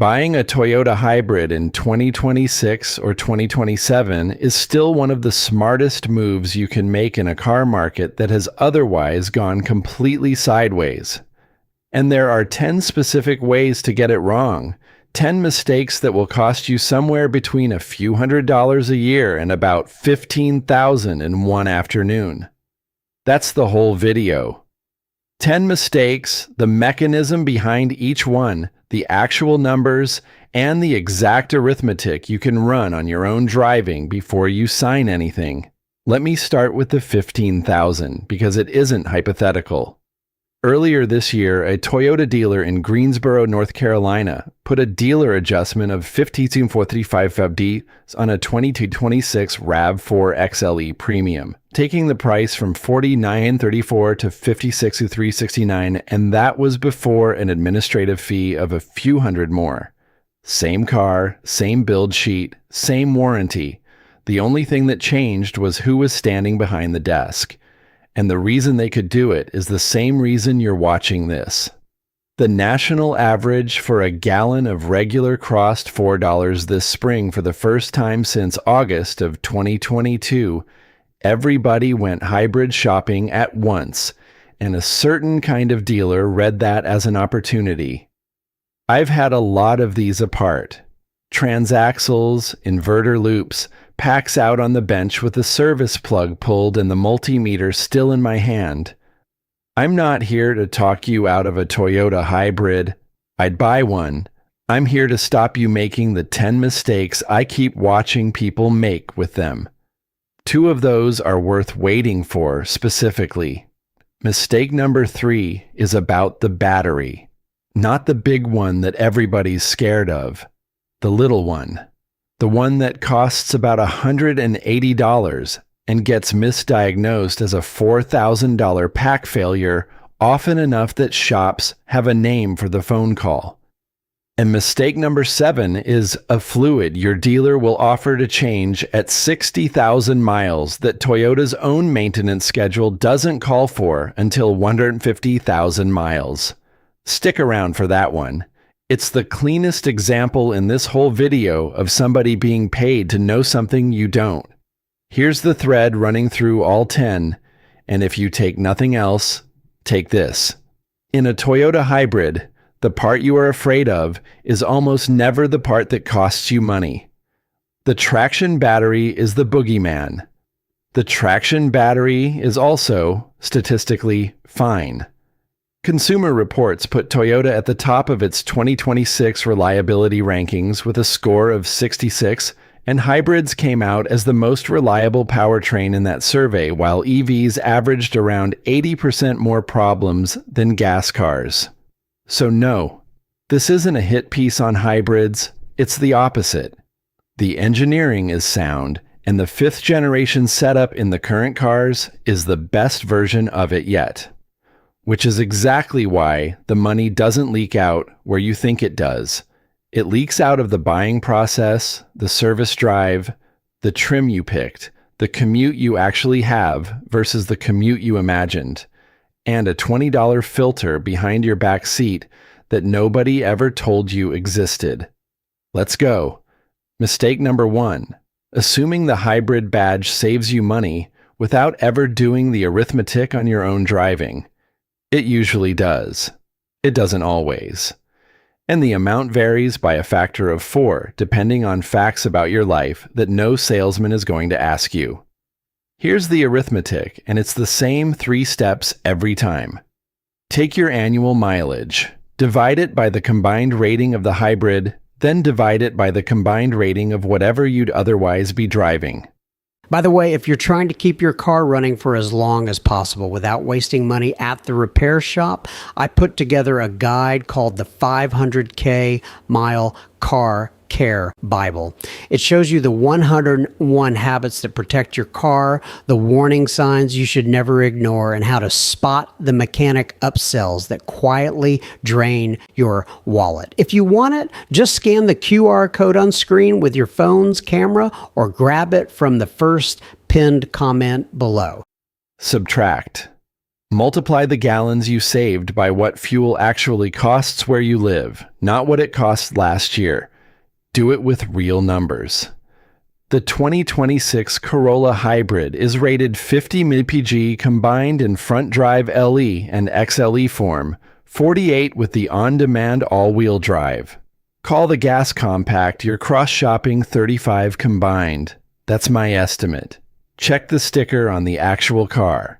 Buying a Toyota hybrid in 2026 or 2027 is still one of the smartest moves you can make in a car market that has otherwise gone completely sideways. And there are 10 specific ways to get it wrong. 10 mistakes that will cost you somewhere between a few $100s a year and about $15,000 in one afternoon. That's the whole video. 10 mistakes, the mechanism behind each one, the actual numbers, and the exact arithmetic you can run on your own driving before you sign anything. Let me start with the 15,000 because it isn't hypothetical. Earlier this year, a Toyota dealer in Greensboro, North Carolina, put a dealer adjustment of 52,435 on a 2026 RAV4 XLE Premium, taking the price from $49,334 to $56,369, and that was before an administrative fee of a few hundred more. Same car, same build sheet, same warranty. The only thing that changed was who was standing behind the desk. And the reason they could do it is the same reason you're watching this. The national average for a gallon of regular cost $4 this spring for the first time since August of 2022. Everybody went hybrid shopping at once, and a certain kind of dealer read that as an opportunity. I've had a lot of these apart. Transaxles, inverter loops, packs out on the bench with the service plug pulled and the multimeter still in my hand. I'm not here to talk you out of a Toyota hybrid. I'd buy one. I'm here to stop you making the 10 mistakes I keep watching people make with them. 2 of those are worth waiting for specifically. Mistake number 3 is about the battery. Not the big one that everybody's scared of. The little one. The one that costs about $180 and gets misdiagnosed as a $4,000 pack failure often enough that shops have a name for the phone call. And mistake number 7 is a fluid your dealer will offer to change at 60,000 miles that Toyota's own maintenance schedule doesn't call for until 150,000 miles. Stick around for that one. It's the cleanest example in this whole video of somebody being paid to know something you don't. Here's the thread running through all 10, and if you take nothing else, take this. In a Toyota hybrid, the part you are afraid of is almost never the part that costs you money. The traction battery is the boogeyman. The traction battery is also, statistically, fine. Consumer Reports put Toyota at the top of its 2026 reliability rankings with a score of 66, and hybrids came out as the most reliable powertrain in that survey, while EVs averaged around 80% more problems than gas cars. So no, this isn't a hit piece on hybrids, it's the opposite. The engineering is sound, and the 5th generation setup in the current cars is the best version of it yet. Which is exactly why the money doesn't leak out where you think it does. It leaks out of the buying process, the service drive, the trim you picked, the commute you actually have versus the commute you imagined, and a $20 filter behind your back seat that nobody ever told you existed. Let's go. Mistake number 1. Assuming the hybrid badge saves you money without ever doing the arithmetic on your own driving. It usually does. It doesn't always. And the amount varies by a factor of 4, depending on facts about your life that no salesman is going to ask you. Here's the arithmetic, and it's the same 3 steps every time. Take your annual mileage, divide it by the combined rating of the hybrid, then divide it by the combined rating of whatever you'd otherwise be driving. By the way, if you're trying to keep your car running for as long as possible without wasting money at the repair shop, I put together a guide called the 500K Mile Car Care Bible. It shows you the 101 habits that protect your car, the warning signs you should never ignore, and how to spot the mechanic upsells that quietly drain your wallet. If you want it, just scan the QR code on screen with your phone's camera or grab it from the first pinned comment below. Subtract. Multiply the gallons you saved by what fuel actually costs where you live, not what it cost last year. Do it with real numbers. The 2026 Corolla Hybrid is rated 50 mpg combined in front drive LE and XLE form, 48 with the on-demand all-wheel drive. Call the gas compact your cross-shopping 35 combined. That's my estimate. Check the sticker on the actual car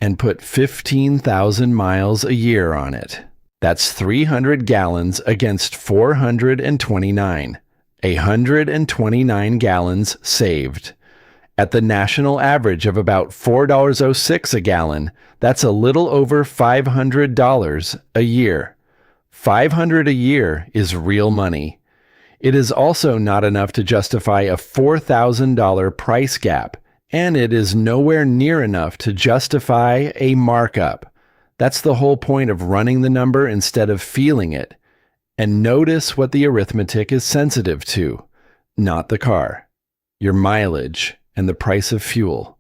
and put 15,000 miles a year on it. That's 300 gallons against 429. 129 gallons saved. At the national average of about $4.06 a gallon, that's a little over $500 a year. $500 a year is real money. It is also not enough to justify a $4,000 price gap, and it is nowhere near enough to justify a markup. That's the whole point of running the number instead of feeling it. And notice what the arithmetic is sensitive to, not the car, your mileage, and the price of fuel.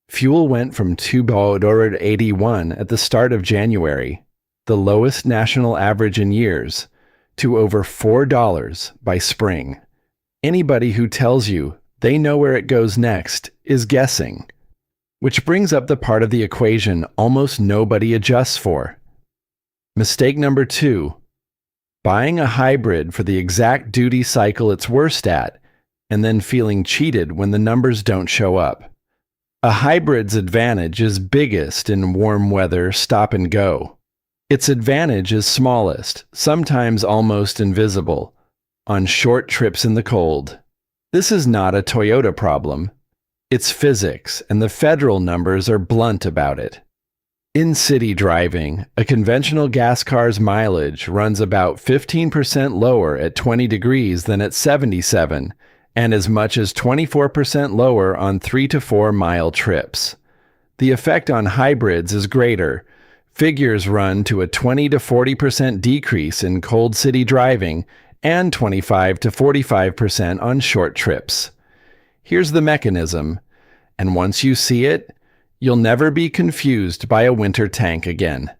Fuel went from $2.81 at the start of January, the lowest national average in years, to over $4 by spring. Anybody who tells you they know where it goes next is guessing. Which brings up the part of the equation almost nobody adjusts for. Mistake number 2. Buying a hybrid for the exact duty cycle it's worst at, and then feeling cheated when the numbers don't show up. A hybrid's advantage is biggest in warm weather stop and go. Its advantage is smallest, sometimes almost invisible, on short trips in the cold. This is not a Toyota problem. It's physics, and the federal numbers are blunt about it. In city driving, a conventional gas car's mileage runs about 15% lower at 20 degrees than at 77, and as much as 24% lower on 3 to 4 mile trips. The effect on hybrids is greater. Figures run to a 20 to 40% decrease in cold city driving and 25 to 45% on short trips. Here's the mechanism, and once you see it, you'll never be confused by a winter tank again.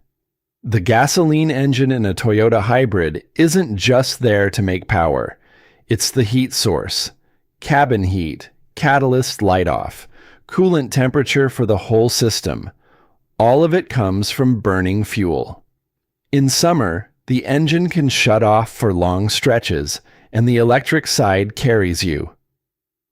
The gasoline engine in a Toyota hybrid isn't just there to make power. It's the heat source. Cabin heat, catalyst light-off, coolant temperature for the whole system. All of it comes from burning fuel. In summer, the engine can shut off for long stretches, and the electric side carries you.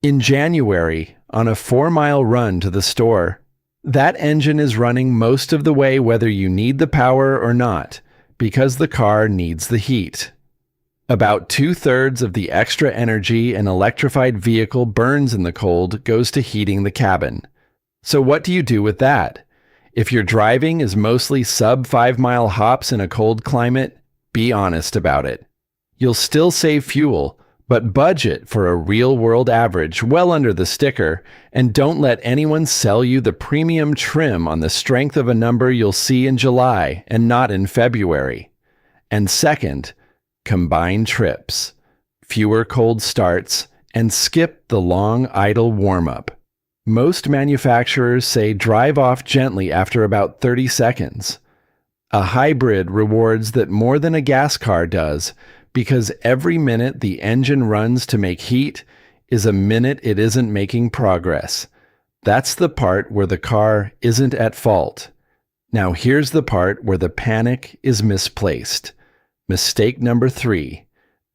In January, on a 4-mile run to the store, that engine is running most of the way whether you need the power or not, because the car needs the heat. About 2/3 of the extra energy an electrified vehicle burns in the cold goes to heating the cabin. So what do you do with that? If your driving is mostly sub-5-mile hops in a cold climate, be honest about it. You'll still save fuel, but budget for a real-world average well under the sticker, and don't let anyone sell you the premium trim on the strength of a number you'll see in July and not in February. And second, combine trips, fewer cold starts, and skip the long idle warm-up. Most manufacturers say drive off gently after about 30 seconds. A hybrid rewards that more than a gas car does, because every minute the engine runs to make heat is a minute it isn't making progress. That's the part where the car isn't at fault. Now here's the part where the panic is misplaced. Mistake number 3,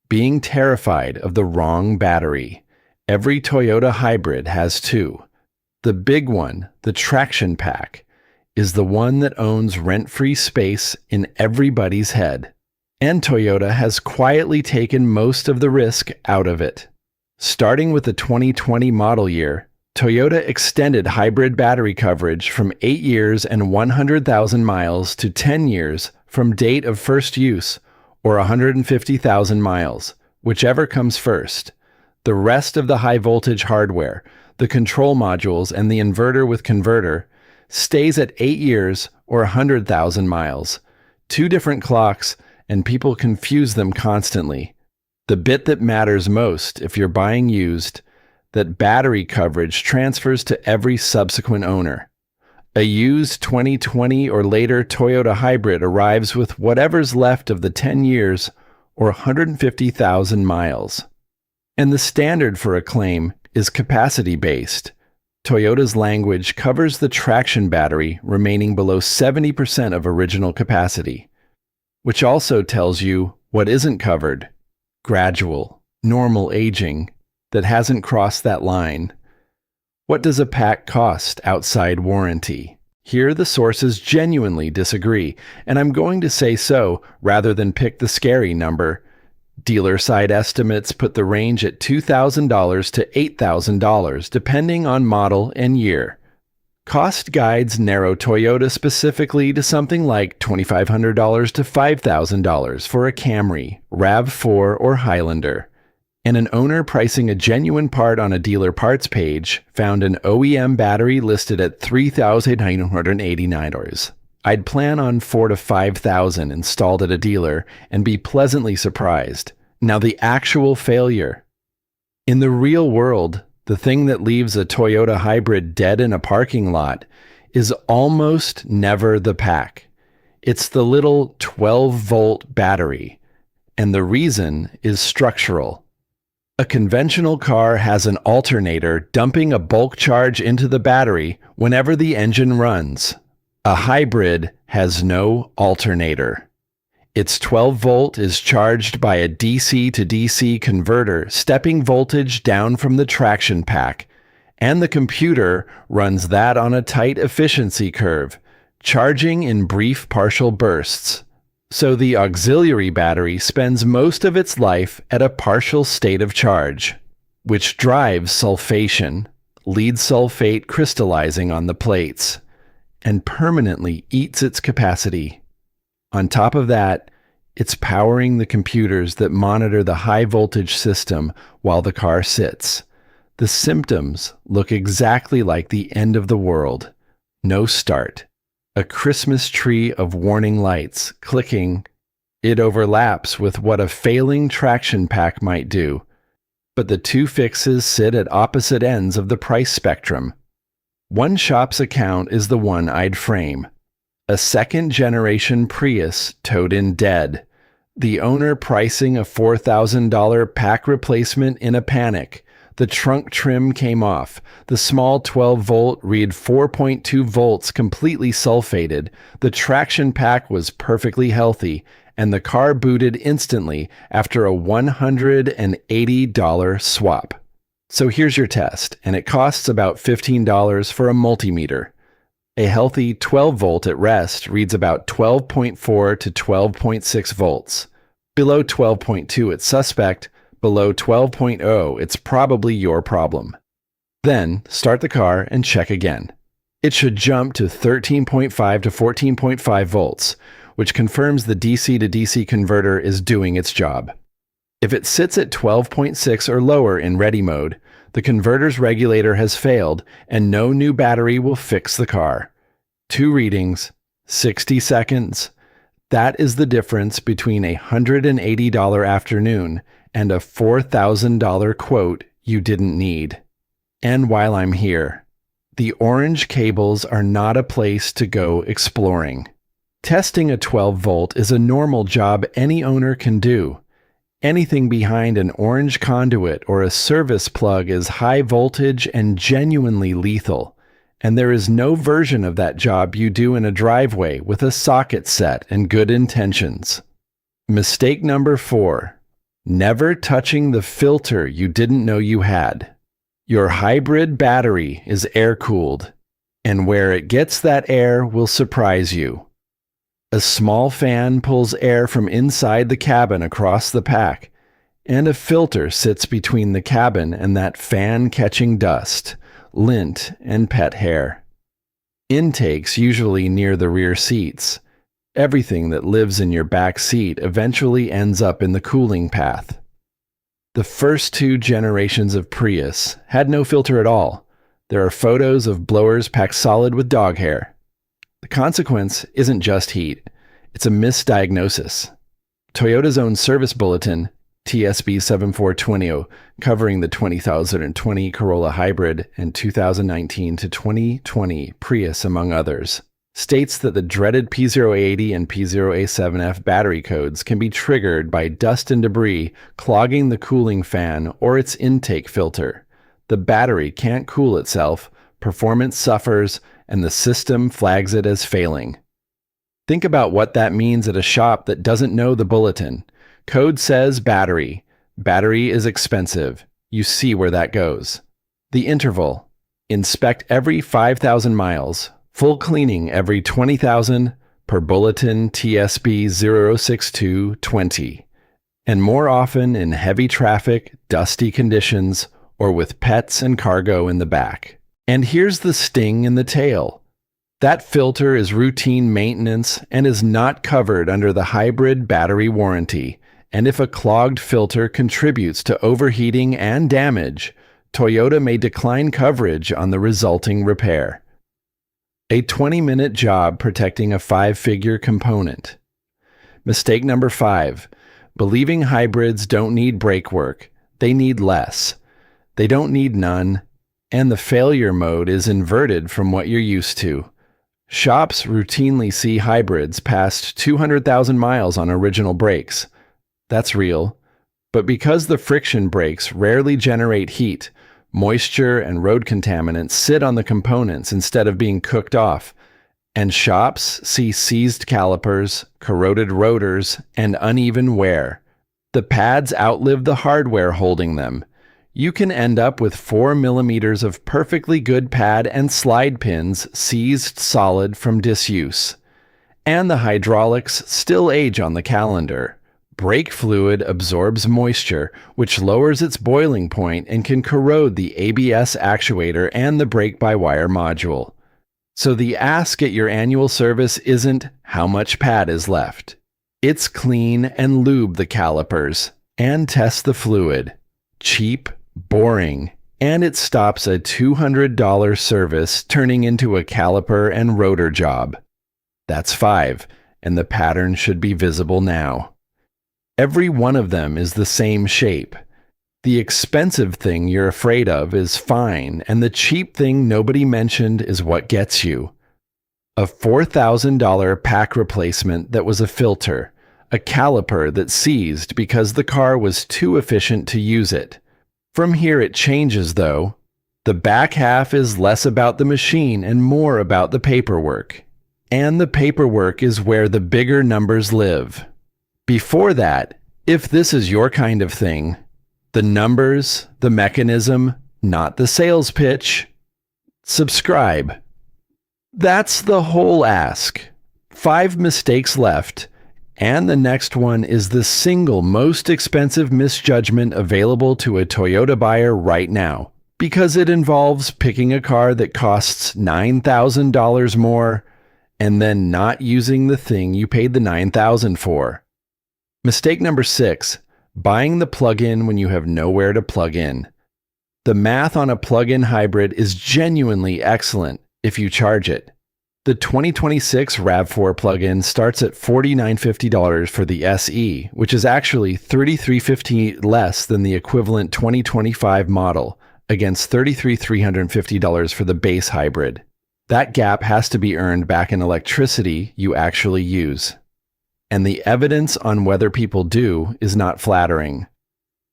being terrified of the wrong battery. Every Toyota hybrid has 2. The big one, the traction pack, is the one that owns rent-free space in everybody's head. And Toyota has quietly taken most of the risk out of it. Starting with the 2020 model year, Toyota extended hybrid battery coverage from 8 years and 100,000 miles to 10 years from date of first use, or 150,000 miles, whichever comes first. The rest of the high-voltage hardware, the control modules and the inverter with converter, stays at 8 years or 100,000 miles. 2 different clocks, and people confuse them constantly. The bit that matters most if you're buying used, that battery coverage transfers to every subsequent owner. A used 2020 or later Toyota hybrid arrives with whatever's left of the 10 years or 150,000 miles. And the standard for a claim is capacity-based. Toyota's language covers the traction battery remaining below 70% of original capacity, which also tells you what isn't covered: gradual, normal aging that hasn't crossed that line. What does a pack cost outside warranty? Here the sources genuinely disagree, and I'm going to say so rather than pick the scary number. Dealer side estimates put the range at $2,000 to $8,000 depending on model and year. Cost guides narrow Toyota specifically to something like $2,500 to $5,000 for a Camry, RAV4, or Highlander. And an owner pricing a genuine part on a dealer parts page found an OEM battery listed at $3,989. I'd plan on $4,000 to $5,000 installed at a dealer and be pleasantly surprised. Now the actual failure. In the real world, the thing that leaves a Toyota hybrid dead in a parking lot is almost never the pack. It's the little 12-volt battery, and the reason is structural. A conventional car has an alternator dumping a bulk charge into the battery whenever the engine runs. A hybrid has no alternator. Its 12-volt is charged by a DC to DC converter stepping voltage down from the traction pack, and the computer runs that on a tight efficiency curve, charging in brief partial bursts. So the auxiliary battery spends most of its life at a partial state of charge, which drives sulfation, lead sulfate crystallizing on the plates, and permanently eats its capacity. On top of that, it's powering the computers that monitor the high voltage system while the car sits. The symptoms look exactly like the end of the world. No start. A Christmas tree of warning lights clicking. It overlaps with what a failing traction pack might do. But the two fixes sit at opposite ends of the price spectrum. One shop's account is the one I'd frame. A second-generation Prius towed in dead. The owner pricing a $4,000 pack replacement in a panic. The trunk trim came off. The small 12-volt read 4.2 volts completely sulfated. The traction pack was perfectly healthy, and the car booted instantly after a $180 swap. So here's your test, and it costs about $15 for a multimeter. A healthy 12-volt at rest reads about 12.4 to 12.6 volts. Below 12.2 it's suspect. Below 12.0, it's probably your problem. Then, start the car and check again. It should jump to 13.5 to 14.5 volts, which confirms the DC to DC converter is doing its job. If it sits at 12.6 or lower in ready mode, the converter's regulator has failed and no new battery will fix the car. 2 readings, 60 seconds. That is the difference between a $180 afternoon and a $4,000 quote you didn't need. And while I'm here, the orange cables are not a place to go exploring. Testing a 12-volt is a normal job any owner can do. Anything behind an orange conduit or a service plug is high voltage and genuinely lethal, and there is no version of that job you do in a driveway with a socket set and good intentions. Mistake number 4. Never touching the filter you didn't know you had. Your hybrid battery is air-cooled, and where it gets that air will surprise you. A small fan pulls air from inside the cabin across the pack, and a filter sits between the cabin and that fan catching dust, lint, and pet hair. Intakes usually near the rear seats. Everything that lives in your back seat eventually ends up in the cooling path. The first 2 generations of Prius had no filter at all. There are photos of blowers packed solid with dog hair. The consequence isn't just heat, it's a misdiagnosis. Toyota's own service bulletin, TSB 7420, covering the 2020 Corolla Hybrid and 2019 to 2020 Prius, among others, states that the dreaded P080 and P0A7F battery codes can be triggered by dust and debris clogging the cooling fan or its intake filter. The battery can't cool itself, performance suffers, and the system flags it as failing. Think about what that means at a shop that doesn't know the bulletin. Code says battery. Battery is expensive. You see where that goes. The interval. Inspect every 5,000 miles. Full cleaning every 20,000 per bulletin TSB 06220. And more often in heavy traffic, dusty conditions, or with pets and cargo in the back. And here's the sting in the tail. That filter is routine maintenance and is not covered under the hybrid battery warranty. And if a clogged filter contributes to overheating and damage, Toyota may decline coverage on the resulting repair. A 20-minute job protecting a 5-figure component. Mistake number 5. Believing hybrids don't need brake work. They need less. They don't need none, and the failure mode is inverted from what you're used to. Shops routinely see hybrids past 200,000 miles on original brakes. That's real. But because the friction brakes rarely generate heat, moisture and road contaminants sit on the components instead of being cooked off, and shops see seized calipers, corroded rotors, and uneven wear. The pads outlive the hardware holding them. You can end up with 4 millimeters of perfectly good pad and slide pins seized solid from disuse. And the hydraulics still age on the calendar. Brake fluid absorbs moisture, which lowers its boiling point and can corrode the ABS actuator and the brake-by-wire module. So the ask at your annual service isn't how much pad is left. It's clean and lube the calipers and test the fluid. Cheap, boring, and it stops a $200 service turning into a caliper and rotor job. That's 5, and the pattern should be visible now. Every one of them is the same shape. The expensive thing you're afraid of is fine, and the cheap thing nobody mentioned is what gets you. A $4,000 pack replacement that was a filter, a caliper that seized because the car was too efficient to use it. From here it changes though. The back half is less about the machine and more about the paperwork. And the paperwork is where the bigger numbers live. Before that, if this is your kind of thing, the numbers, the mechanism, not the sales pitch, subscribe. That's the whole ask. 5 mistakes left, and the next one is the single most expensive misjudgment available to a Toyota buyer right now, because it involves picking a car that costs $9,000 more and then not using the thing you paid the $9,000 for. Mistake number 6, buying the plug-in when you have nowhere to plug in. The math on a plug-in hybrid is genuinely excellent if you charge it. The 2026 RAV4 plug-in starts at $4,950 for the SE, which is actually $3,350 less than the equivalent 2025 model, against $33,350 for the base hybrid. That gap has to be earned back in electricity you actually use. And the evidence on whether people do is not flattering.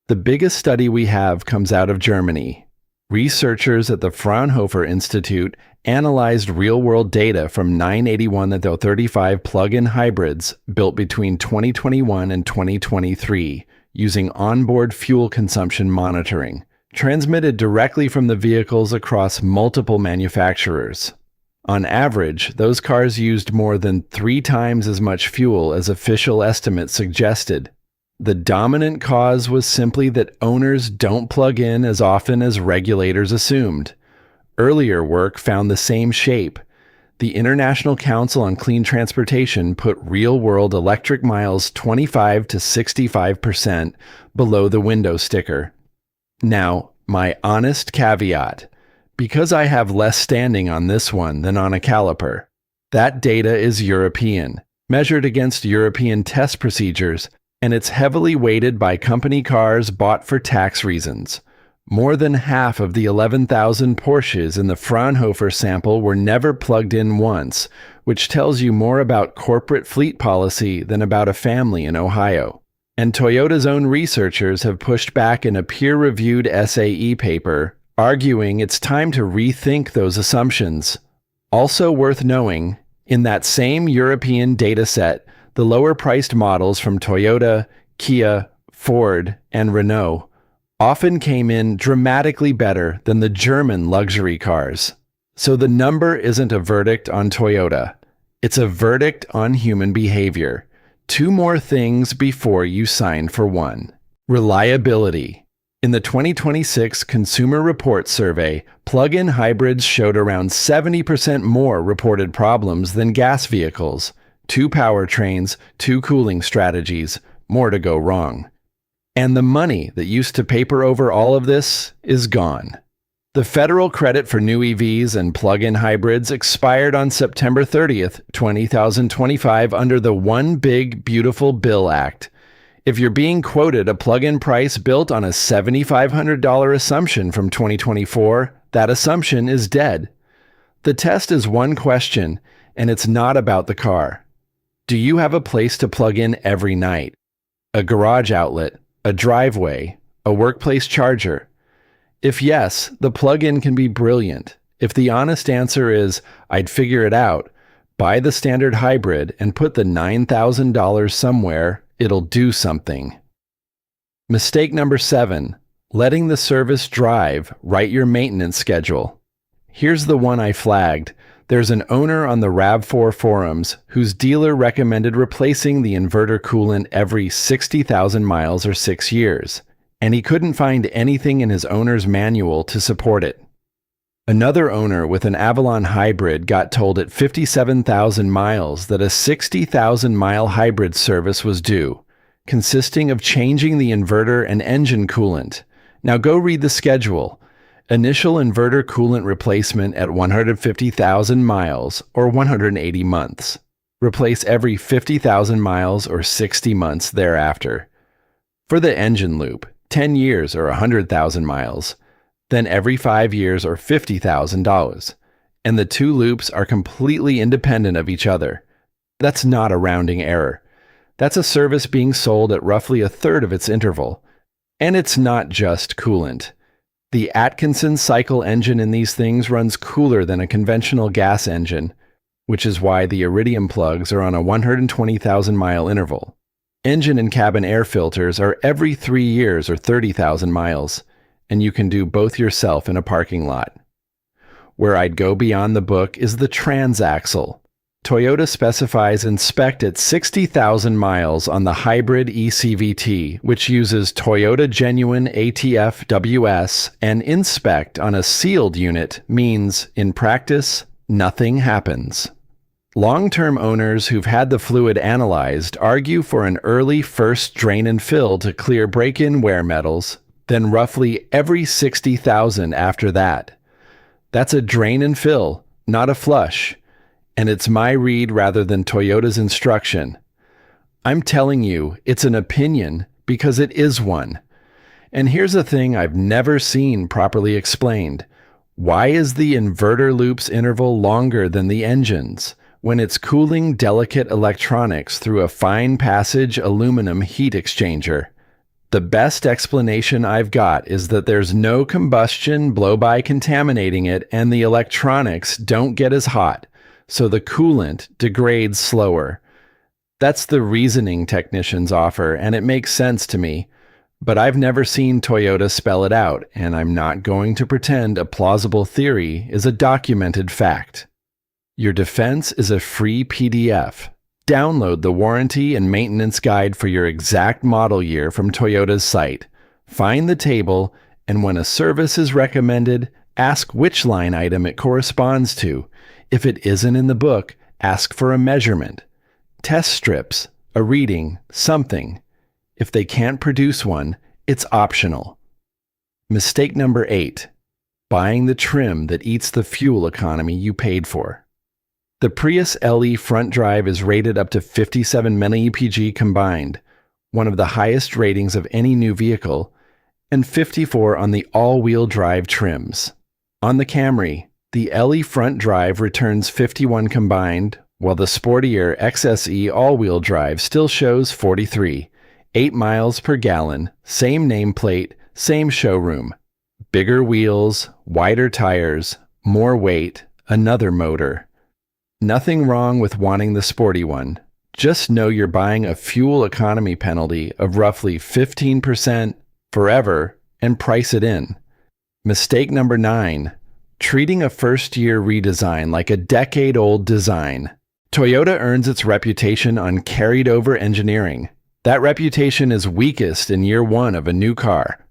The biggest study we have comes out of Germany. Researchers at the Fraunhofer Institute analyzed real-world data from 981 of the 35 plug-in hybrids built between 2021 and 2023 using onboard fuel consumption monitoring, transmitted directly from the vehicles across multiple manufacturers. On average, those cars used more than 3 times as much fuel as official estimates suggested. The dominant cause was simply that owners don't plug in as often as regulators assumed. Earlier work found the same shape. The International Council on Clean Transportation put real-world electric miles 25 to 65% below the window sticker. Now, my honest caveat. Because I have less standing on this one than on a caliper. That data is European, measured against European test procedures, and it's heavily weighted by company cars bought for tax reasons. More than half of the 11,000 Porsches in the Fraunhofer sample were never plugged in once, which tells you more about corporate fleet policy than about a family in Ohio. And Toyota's own researchers have pushed back in a peer-reviewed SAE paper, arguing it's time to rethink those assumptions. Also worth knowing, in that same European dataset, the lower-priced models from Toyota, Kia, Ford, and Renault often came in dramatically better than the German luxury cars. So the number isn't a verdict on Toyota. It's a verdict on human behavior. Two more things before you sign for one. Reliability. In the 2026 Consumer Reports Survey, plug-in hybrids showed around 70% more reported problems than gas vehicles. 2 powertrains, 2 cooling strategies, more to go wrong. And the money that used to paper over all of this is gone. The federal credit for new EVs and plug-in hybrids expired on September 30th, 2025 under the One Big Beautiful Bill Act. If you're being quoted a plug-in price built on a $7,500 assumption from 2024, that assumption is dead. The test is one question, and it's not about the car. Do you have a place to plug in every night? A garage outlet, a driveway, a workplace charger? If yes, the plug-in can be brilliant. If the honest answer is, I'd figure it out, buy the standard hybrid and put the $9,000 somewhere. It'll do something. Mistake number 7, letting the service drive write your maintenance schedule. Here's the one I flagged. There's an owner on the RAV4 forums whose dealer recommended replacing the inverter coolant every 60,000 miles or 6 years, and he couldn't find anything in his owner's manual to support it. Another owner with an Avalon hybrid got told at 57,000 miles that a 60,000-mile hybrid service was due, consisting of changing the inverter and engine coolant. Now go read the schedule. Initial inverter coolant replacement at 150,000 miles or 180 months. Replace every 50,000 miles or 60 months thereafter. For the engine loop, 10 years or 100,000 miles. Then every 5 years or $50,000, and the two loops are completely independent of each other. That's not a rounding error. That's a service being sold at roughly a third of its interval. And it's not just coolant. The Atkinson cycle engine in these things runs cooler than a conventional gas engine, which is why the iridium plugs are on a 120,000-mile interval. Engine and cabin air filters are every 3 years or 30,000 miles. And you can do both yourself in a parking lot. Where I'd go beyond the book is the transaxle. Toyota specifies inspect at 60,000 miles on the hybrid eCVT, which uses Toyota Genuine ATF-WS, and inspect on a sealed unit means, in practice, nothing happens. Long-term owners who've had the fluid analyzed argue for an early first drain and fill to clear break-in wear metals, then roughly every 60,000 after that. That's a drain and fill, not a flush. And it's my read rather than Toyota's instruction. I'm telling you, it's an opinion because it is one. And here's a thing I've never seen properly explained. Why is the inverter loop's interval longer than the engine's when it's cooling delicate electronics through a fine passage aluminum heat exchanger? The best explanation I've got is that there's no combustion blow-by contaminating it and the electronics don't get as hot, so the coolant degrades slower. That's the reasoning technicians offer, and it makes sense to me. But I've never seen Toyota spell it out, and I'm not going to pretend a plausible theory is a documented fact. Your defense is a free PDF. Download the warranty and maintenance guide for your exact model year from Toyota's site. Find the table, and when a service is recommended, ask which line item it corresponds to. If it isn't in the book, ask for a measurement. Test strips, a reading, something. If they can't produce one, it's optional. Mistake number 8. Buying the trim that eats the fuel economy you paid for. The Prius LE front drive is rated up to 57 mEpg combined. one of the highest ratings of any new vehicle, and 54 on the all-wheel drive trims. On the Camry, the LE front drive returns 51 combined, while the sportier XSE all-wheel drive still shows 43, 8 miles per gallon, same nameplate, same showroom. Bigger wheels, wider tires, more weight, another motor. Nothing wrong with wanting the sporty one. Just know you're buying a fuel economy penalty of roughly 15% forever and price it in. Mistake number 9. Treating a first-year redesign like a decade-old design. Toyota earns its reputation on carried-over engineering. That reputation is weakest in year 1 of a new car.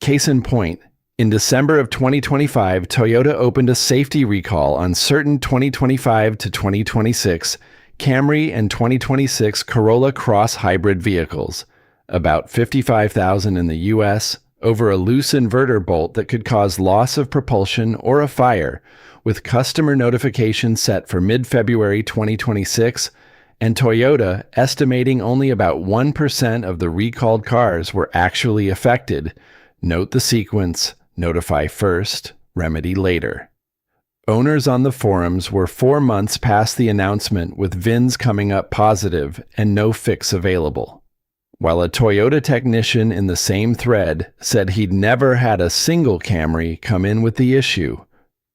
Case in point, in December of 2025, Toyota opened a safety recall on certain 2025 to 2026 Camry and 2026 Corolla Cross hybrid vehicles, about 55,000 in the US, over a loose inverter bolt that could cause loss of propulsion or a fire, with customer notification set for mid-February 2026, and Toyota estimating only about 1% of the recalled cars were actually affected. Note the sequence: notify first, remedy later. Owners on the forums were 4 months past the announcement, with VINs coming up positive and no fix available. While a Toyota technician in the same thread said he'd never had a single Camry come in with the issue.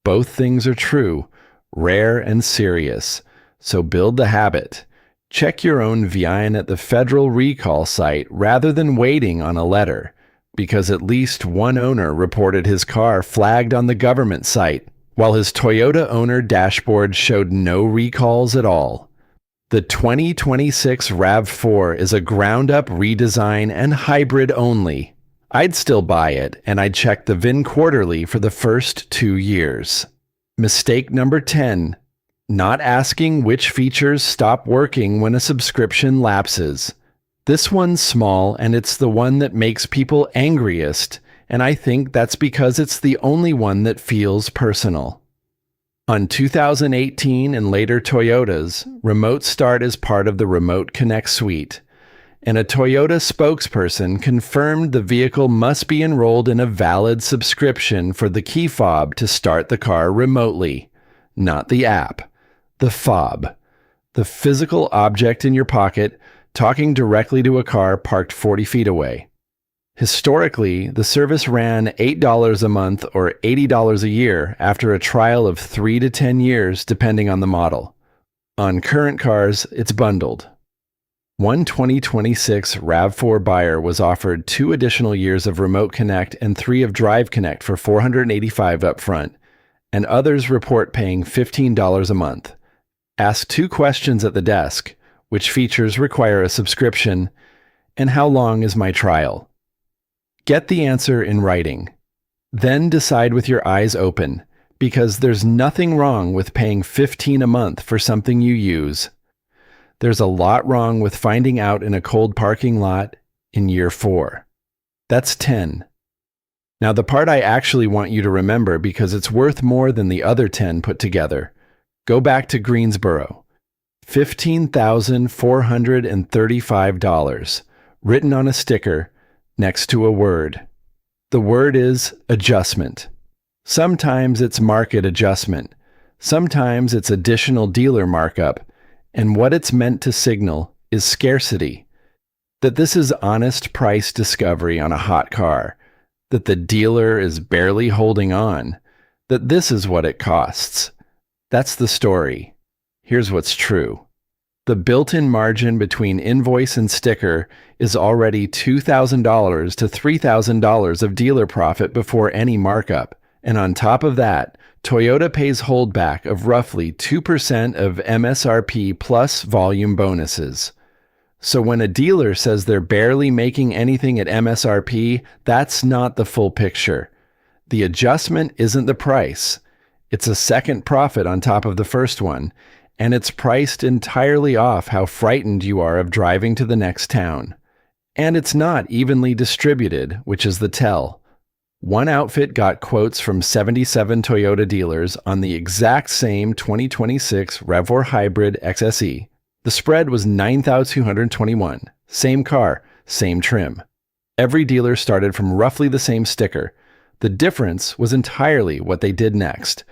Both things are true, rare and serious, so build the habit. Check your own VIN at the federal recall site rather than waiting on a letter, because at least one owner reported his car flagged on the government site, while his Toyota owner dashboard showed no recalls at all. The 2026 RAV4 is a ground-up redesign and hybrid only. I'd still buy it, and I'd check the VIN quarterly for the first 2 years. Mistake number 10. Not asking which features stop working when a subscription lapses. This one's small, and it's the one that makes people angriest, and I think that's because it's the only one that feels personal. On 2018 and later Toyotas, Remote Start is part of the Remote Connect suite, and a Toyota spokesperson confirmed the vehicle must be enrolled in a valid subscription for the key fob to start the car remotely, not the app. The fob, the physical object in your pocket, talking directly to a car parked 40 feet away. Historically, the service ran $8 a month or $80 a year after a trial of 3 to 10 years depending on the model. On current cars, it's bundled. One 2026 RAV4 buyer was offered 2 additional years of Remote Connect and 3 of Drive Connect for $485 upfront, and others report paying $15 a month. Ask 2 questions at the desk: which features require a subscription, and how long is my trial? Get the answer in writing. Then decide with your eyes open, because there's nothing wrong with paying $15 a month for something you use. There's a lot wrong with finding out in a cold parking lot in year 4. That's 10. Now the part I actually want you to remember, because it's worth more than the other 10 put together. Go back to Greensboro. $15,435, written on a sticker next to a word. The word is adjustment. Sometimes it's market adjustment. Sometimes it's additional dealer markup. And what it's meant to signal is scarcity. That this is honest price discovery on a hot car. That the dealer is barely holding on. That this is what it costs. That's the story. Here's what's true. The built-in margin between invoice and sticker is already $2,000 to $3,000 of dealer profit before any markup. And on top of that, Toyota pays holdback of roughly 2% of MSRP plus volume bonuses. So when a dealer says they're barely making anything at MSRP, that's not the full picture. The adjustment isn't the price. It's a second profit on top of the first one, and it's priced entirely off how frightened you are of driving to the next town. And it's not evenly distributed, which is the tell. One outfit got quotes from 77 Toyota dealers on the exact same 2026 RAV4 Hybrid XSE. The spread was $9,221. Same car, same trim. Every dealer started from roughly the same sticker. The difference was entirely what they did next.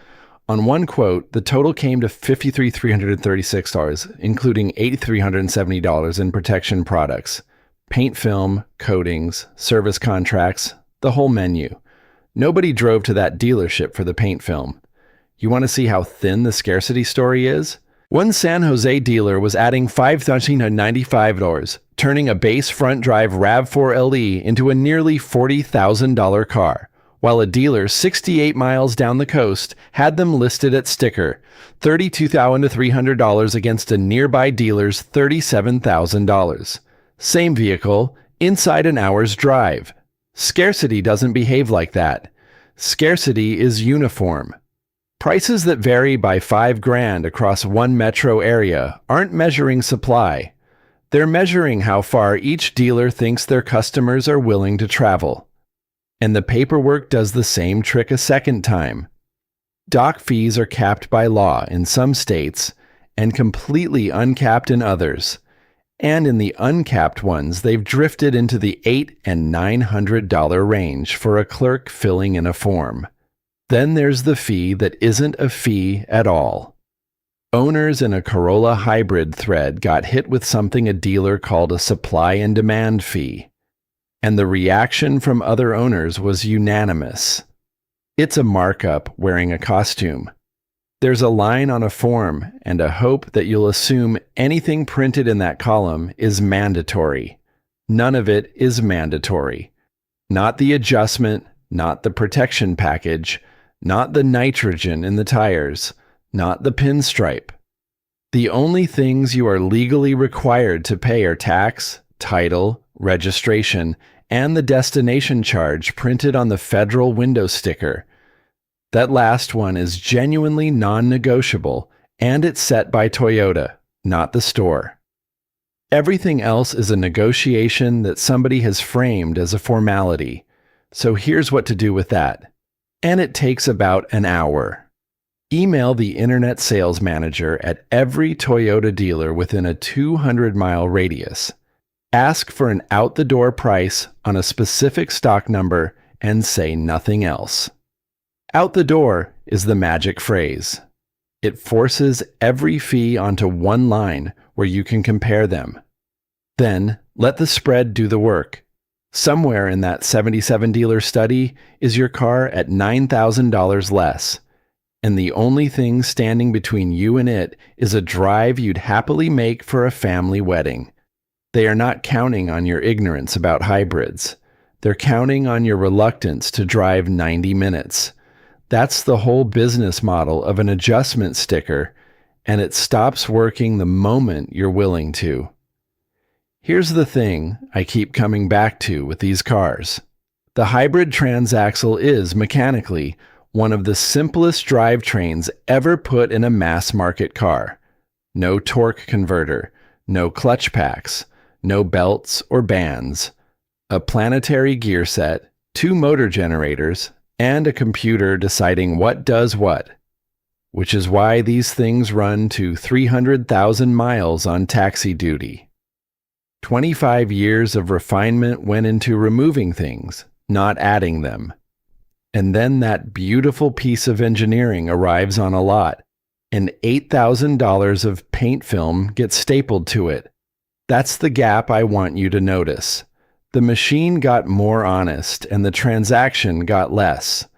On one quote, the total came to $53,336, including $8,370 in protection products, paint film, coatings, service contracts, the whole menu. Nobody drove to that dealership for the paint film. You want to see how thin the scarcity story is? One San Jose dealer was adding $5,095, turning a base front drive RAV4 LE into a nearly $40,000 car, while a dealer 68 miles down the coast had them listed at sticker, $32,300 against a nearby dealer's $37,000. Same vehicle, inside an hour's drive. Scarcity doesn't behave like that. Scarcity is uniform. Prices that vary by $5,000 across one metro area aren't measuring supply. They're measuring how far each dealer thinks their customers are willing to travel. And the paperwork does the same trick a second time. Dock fees are capped by law in some states and completely uncapped in others. And in the uncapped ones, they've drifted into the $800 and $900 range for a clerk filling in a form. Then there's the fee that isn't a fee at all. Owners in a Corolla hybrid thread got hit with something a dealer called a supply and demand fee. And the reaction from other owners was unanimous. It's a markup wearing a costume. There's a line on a form and a hope that you'll assume anything printed in that column is mandatory. None of it is mandatory. Not the adjustment, not the protection package, not the nitrogen in the tires, not the pinstripe. The only things you are legally required to pay are tax, title, registration, and the destination charge printed on the federal window sticker. That last one is genuinely non-negotiable, and it's set by Toyota, not the store. Everything else is a negotiation that somebody has framed as a formality. So here's what to do with that. And it takes about an hour. Email the internet sales manager at every Toyota dealer within a 200-mile radius. Ask for an out-the-door price on a specific stock number and say nothing else. Out the door is the magic phrase. It forces every fee onto one line where you can compare them. Then let the spread do the work. Somewhere in that 77 dealer study is your car at $9,000 less, and the only thing standing between you and it is a drive you'd happily make for a family wedding. They are not counting on your ignorance about hybrids. They're counting on your reluctance to drive 90 minutes. That's the whole business model of an adjustment sticker, and it stops working the moment you're willing to. Here's the thing I keep coming back to with these cars. The hybrid transaxle is, mechanically, one of the simplest drivetrains ever put in a mass-market car. No torque converter, no clutch packs, no belts or bands, a planetary gear set, 2 motor generators, and a computer deciding what does what. Which is why these things run to 300,000 miles on taxi duty. 25 years of refinement went into removing things, not adding them. And then that beautiful piece of engineering arrives on a lot, and $8,000 of paint film gets stapled to it. That's the gap I want you to notice. The machine got more honest, and the transaction got less.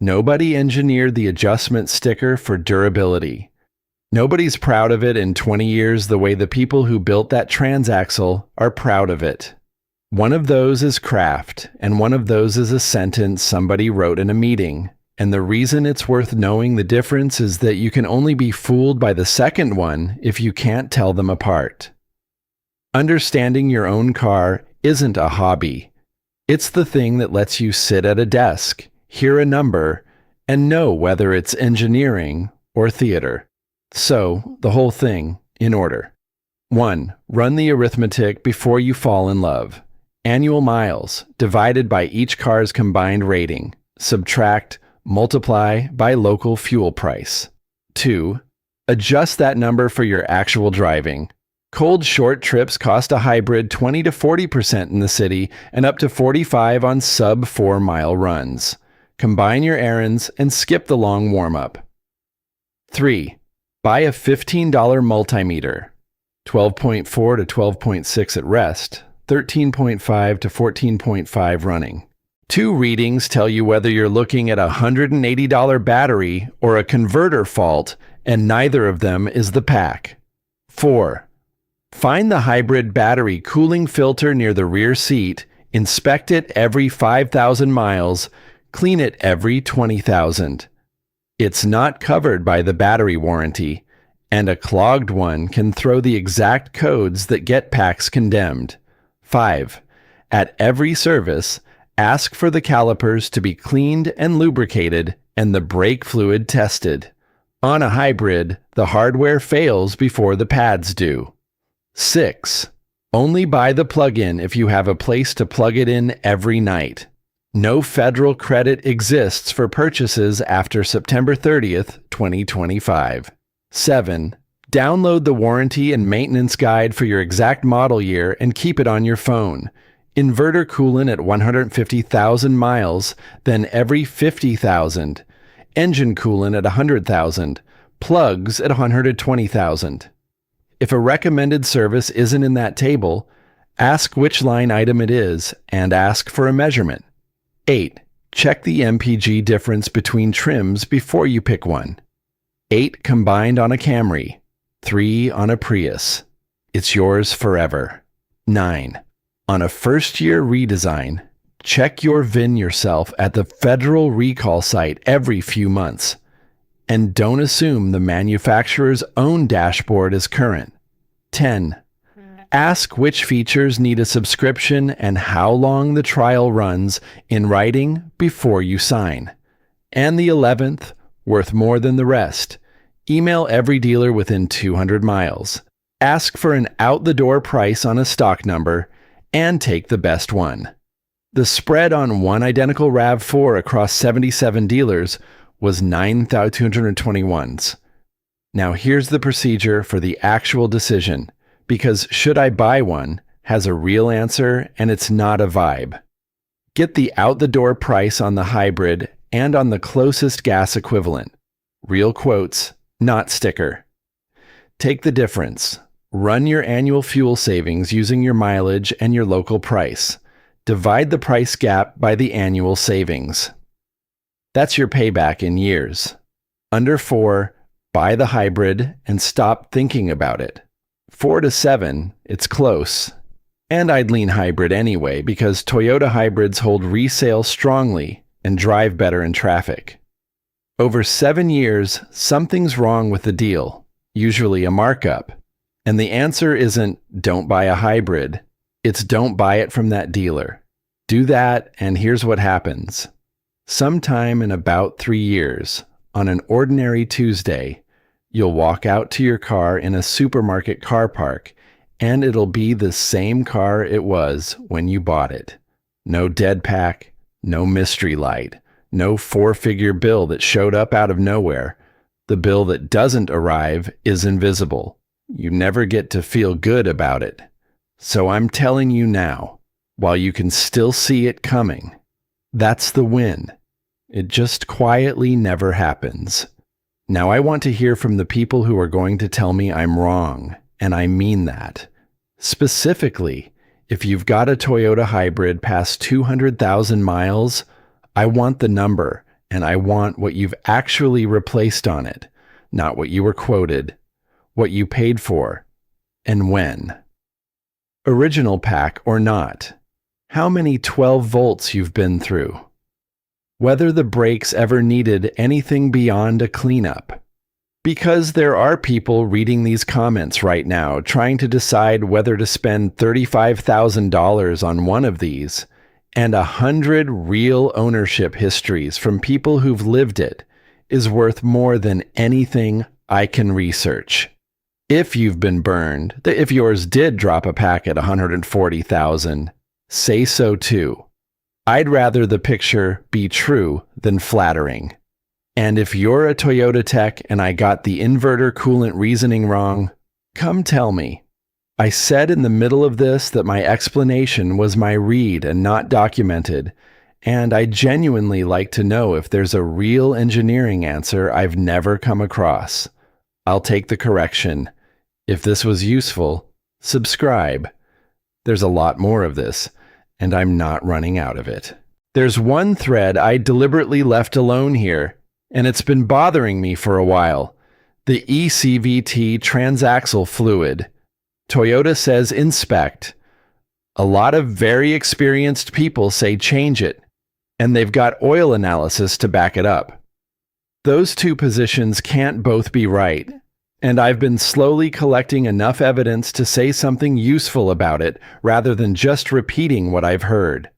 Nobody engineered the adjustment sticker for durability. Nobody's proud of it in 20 years the way the people who built that transaxle are proud of it. One of those is craft, and one of those is a sentence somebody wrote in a meeting. And the reason it's worth knowing the difference is that you can only be fooled by the second one if you can't tell them apart. Understanding your own car isn't a hobby. It's the thing that lets you sit at a desk, hear a number, and know whether it's engineering or theater. So, the whole thing in order. 1. Run the arithmetic before you fall in love. Annual miles divided by each car's combined rating. Subtract, multiply by local fuel price. 2. Adjust that number for your actual driving. Cold short trips cost a hybrid 20 to 40% in the city and up to 45 on sub 4 mile runs. Combine your errands and skip the long warm-up. 3. Buy a $15 multimeter. 12.4 to 12.6 at rest, 13.5 to 14.5 running. 2 readings tell you whether you're looking at a $180 battery or a converter fault, and neither of them is the pack. 4. Find the hybrid battery cooling filter near the rear seat, inspect it every 5,000 miles, clean it every 20,000. It's not covered by the battery warranty, and a clogged one can throw the exact codes that get packs condemned. 5. At every service, ask for the calipers to be cleaned and lubricated and the brake fluid tested. On a hybrid, the hardware fails before the pads do. 6. Only buy the plug-in if you have a place to plug it in every night. No federal credit exists for purchases after September 30th, 2025. 7. Download the warranty and maintenance guide for your exact model year and keep it on your phone. Inverter coolant at 150,000 miles, then every 50,000. Engine coolant at 100,000. Plugs at 120,000. If a recommended service isn't in that table, ask which line item it is and ask for a measurement. 8. Check the MPG difference between trims before you pick one. 8 combined on a Camry. 3 on a Prius. It's yours forever. 9. On a first-year redesign, check your VIN yourself at the federal recall site every few months. And don't assume the manufacturer's own dashboard is current. 10. Ask which features need a subscription and how long the trial runs in writing before you sign. And the 11th, worth more than the rest, email every dealer within 200 miles. Ask for an out-the-door price on a stock number and take the best one. The spread on one identical RAV4 across 77 dealers was 9,221s. Now here's the procedure for the actual decision, because should I buy one has a real answer and it's not a vibe. Get the out-the-door price on the hybrid and on the closest gas equivalent. Real quotes, not sticker. Take the difference. Run your annual fuel savings using your mileage and your local price. Divide the price gap by the annual savings. That's your payback in years. Under 4, buy the hybrid and stop thinking about it. 4 to 7, it's close. And I'd lean hybrid anyway because Toyota hybrids hold resale strongly and drive better in traffic. Over 7 years, something's wrong with the deal, usually a markup. And the answer isn't don't buy a hybrid. It's don't buy it from that dealer. Do that and here's what happens. Sometime in about 3 years, on an ordinary Tuesday, you'll walk out to your car in a supermarket car park, and it'll be the same car it was when you bought it. No dead pack, no mystery light, no 4-figure bill that showed up out of nowhere. The bill that doesn't arrive is invisible. You never get to feel good about it. So I'm telling you now, while you can still see it coming, that's the win. It just quietly never happens. Now I want to hear from the people who are going to tell me I'm wrong, and I mean that. Specifically, if you've got a Toyota hybrid past 200,000 miles, I want the number, and I want what you've actually replaced on it, not what you were quoted, what you paid for, and when. Original pack or not. How many 12 volts you've been through. Whether the brakes ever needed anything beyond a cleanup. Because there are people reading these comments right now trying to decide whether to spend $35,000 on one of these, and 100 real ownership histories from people who've lived it is worth more than anything I can research. If you've been burned, if yours did drop a pack at 140,000, say so too. I'd rather the picture be true than flattering. And if you're a Toyota tech and I got the inverter coolant reasoning wrong, come tell me. I said in the middle of this that my explanation was my read and not documented, and I genuinely like to know if there's a real engineering answer I've never come across. I'll take the correction. If this was useful, subscribe. There's a lot more of this, and I'm not running out of it. There's one thread I deliberately left alone here, and it's been bothering me for a while. The ECVT transaxle fluid. Toyota says inspect. A lot of very experienced people say change it, and they've got oil analysis to back it up. Those two positions can't both be right, and I've been slowly collecting enough evidence to say something useful about it rather than just repeating what I've heard.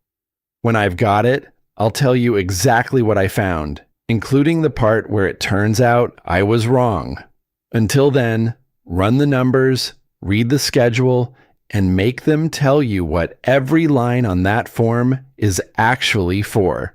When I've got it, I'll tell you exactly what I found, including the part where it turns out I was wrong. Until then, run the numbers, read the schedule, and make them tell you what every line on that form is actually for.